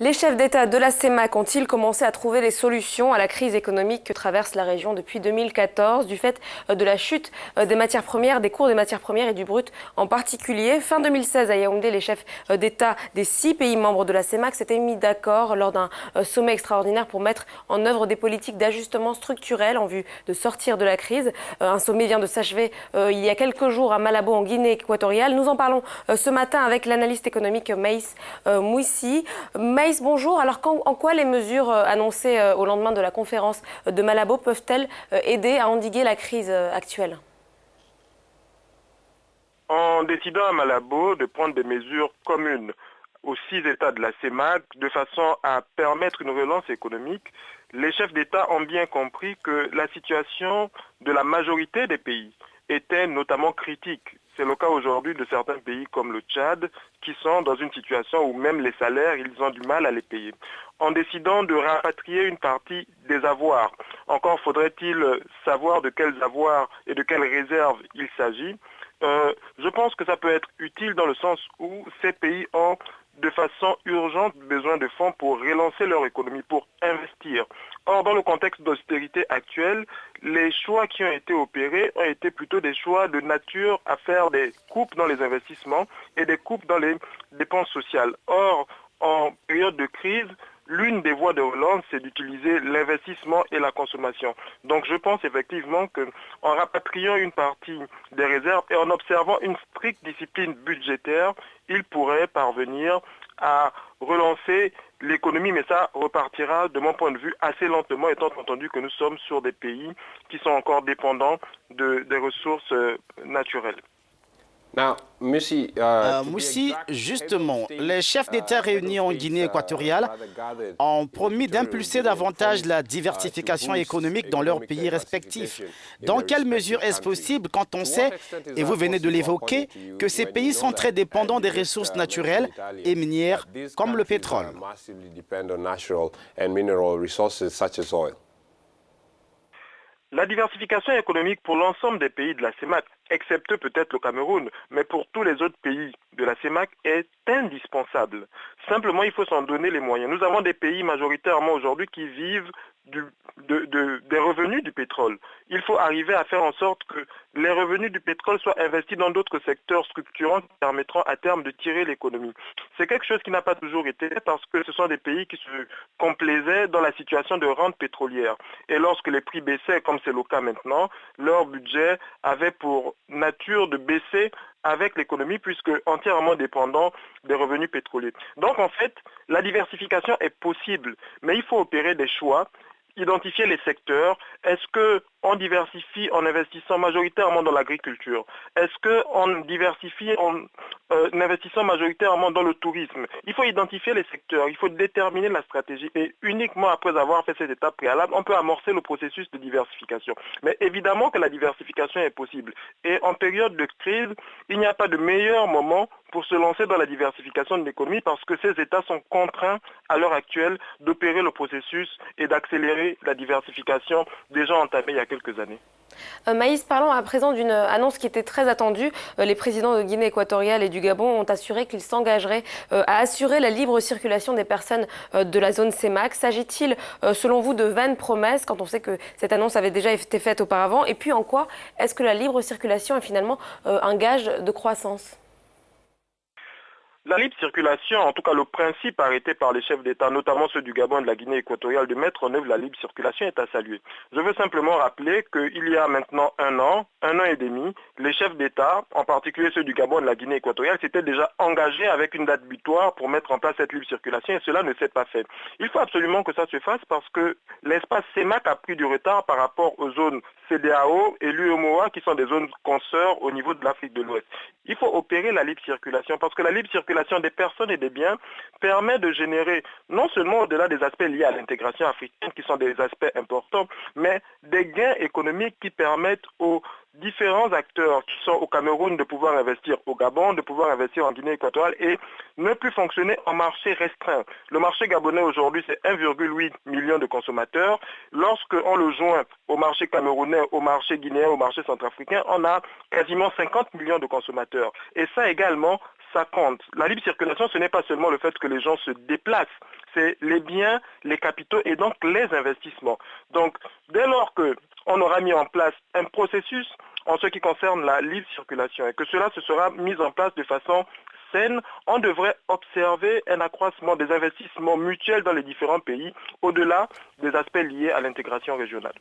Les chefs d'État de la CEMAC ont-ils commencé à trouver les solutions à la crise économique que traverse la région depuis 2014 du fait de la chute des matières premières, des cours des matières premières et du brut en particulier? Fin 2016 à Yaoundé, les chefs d'État des 6 pays membres de la CEMAC s'étaient mis d'accord lors d'un sommet extraordinaire pour mettre en œuvre des politiques d'ajustement structurel en vue de sortir de la crise. Un sommet vient de s'achever il y a quelques jours à Malabo en Guinée équatoriale. Nous en parlons ce matin avec l'analyste économique Maïs Mouissi. Maïs, bonjour. Alors, en quoi les mesures annoncées au lendemain de la conférence de Malabo peuvent-elles aider à endiguer la crise actuelle? En décidant à Malabo de prendre des mesures communes aux 6 États de la CEMAC de façon à permettre une relance économique, les chefs d'État ont bien compris que la situation de la majorité des pays était notamment critique. C'est le cas aujourd'hui de certains pays comme le Tchad qui sont dans une situation où même les salaires, ils ont du mal à les payer. En décidant de rapatrier une partie des avoirs, encore faudrait-il savoir de quels avoirs et de quelles réserves il s'agit. Je pense que ça peut être utile dans le sens où ces pays ont de façon urgente besoin de fonds pour relancer leur économie, pour investir. Or, dans le contexte d'austérité actuel, les choix qui ont été opérés ont été plutôt des choix de nature à faire des coupes dans les investissements et des coupes dans les dépenses sociales. Or, en période de crise, l'une des voies de relance, c'est d'utiliser l'investissement et la consommation. Donc je pense effectivement qu'en rapatriant une partie des réserves et en observant une stricte discipline budgétaire, il pourrait parvenir à relancer l'économie, mais ça repartira de mon point de vue assez lentement, étant entendu que nous sommes sur des pays qui sont encore dépendants des ressources naturelles. Moussi, justement, les chefs d'État réunis en Guinée équatoriale ont promis d'impulser davantage la diversification économique dans leurs pays respectifs. Dans quelle mesure est-ce possible quand on sait, et vous venez de l'évoquer, que ces pays sont très dépendants des ressources naturelles et minières comme le pétrole? La diversification économique pour l'ensemble des pays de la CEMAC, excepté peut-être le Cameroun, mais pour tous les autres pays de la CEMAC, est indispensable. Simplement, il faut s'en donner les moyens. Nous avons des pays majoritairement aujourd'hui qui vivent des revenus du pétrole. Il faut arriver à faire en sorte que les revenus du pétrole soient investis dans d'autres secteurs structurants qui permettront à terme de tirer l'économie. C'est quelque chose qui n'a pas toujours été parce que ce sont des pays qui se complaisaient dans la situation de rente pétrolière. Et lorsque les prix baissaient, comme c'est le cas maintenant, leur budget avait pour nature de baisser avec l'économie puisque entièrement dépendant des revenus pétroliers. Donc en fait, la diversification est possible, mais il faut opérer des choix, identifier les secteurs. Est-ce qu'on diversifie en investissant majoritairement dans l'agriculture? Est-ce qu'on diversifie en investissant majoritairement dans le tourisme? Il faut identifier les secteurs, il faut déterminer la stratégie et uniquement après avoir fait cette étape préalable, on peut amorcer le processus de diversification. Mais évidemment que la diversification est possible. Et en période de crise, il n'y a pas de meilleur moment pour se lancer dans la diversification de l'économie parce que ces États sont contraints à l'heure actuelle d'opérer le processus et d'accélérer la diversification déjà entamée il y a quelques années. Maïs, parlons à présent d'une annonce qui était très attendue. Les présidents de Guinée équatoriale et du Gabon ont assuré qu'ils s'engageraient à assurer la libre circulation des personnes de la zone CEMAC. S'agit-il, selon vous, de vaines promesses quand on sait que cette annonce avait déjà été faite auparavant? Et puis en quoi est-ce que la libre circulation est finalement un gage de croissance? La libre circulation, en tout cas le principe arrêté par les chefs d'État, notamment ceux du Gabon et de la Guinée équatoriale, de mettre en œuvre la libre circulation est à saluer. Je veux simplement rappeler qu'il y a maintenant un an et demi, les chefs d'État, en particulier ceux du Gabon et de la Guinée équatoriale, s'étaient déjà engagés avec une date butoir pour mettre en place cette libre circulation et cela ne s'est pas fait. Il faut absolument que ça se fasse parce que l'espace CEMAC a pris du retard par rapport aux zones CEDEAO et l'UEMOA qui sont des zones consoeurs au niveau de l'Afrique de l'Ouest. Il faut opérer la libre circulation parce que la libre circulation des personnes et des biens permet de générer non seulement au-delà des aspects liés à l'intégration africaine qui sont des aspects importants, mais des gains économiques qui permettent aux différents acteurs qui sont au Cameroun de pouvoir investir au Gabon, de pouvoir investir en Guinée équatoriale et ne plus fonctionner en marché restreint. Le marché gabonais aujourd'hui c'est 1,8 million de consommateurs. Lorsqu'on le joint au marché camerounais, au marché guinéen, au marché centrafricain, on a quasiment 50 millions de consommateurs. Et ça également, ça compte. La libre circulation, ce n'est pas seulement le fait que les gens se déplacent, c'est les biens, les capitaux et donc les investissements. Donc, dès lors qu'on aura mis en place un processus en ce qui concerne la libre circulation et que cela se sera mis en place de façon saine, on devrait observer un accroissement des investissements mutuels dans les différents pays au-delà des aspects liés à l'intégration régionale.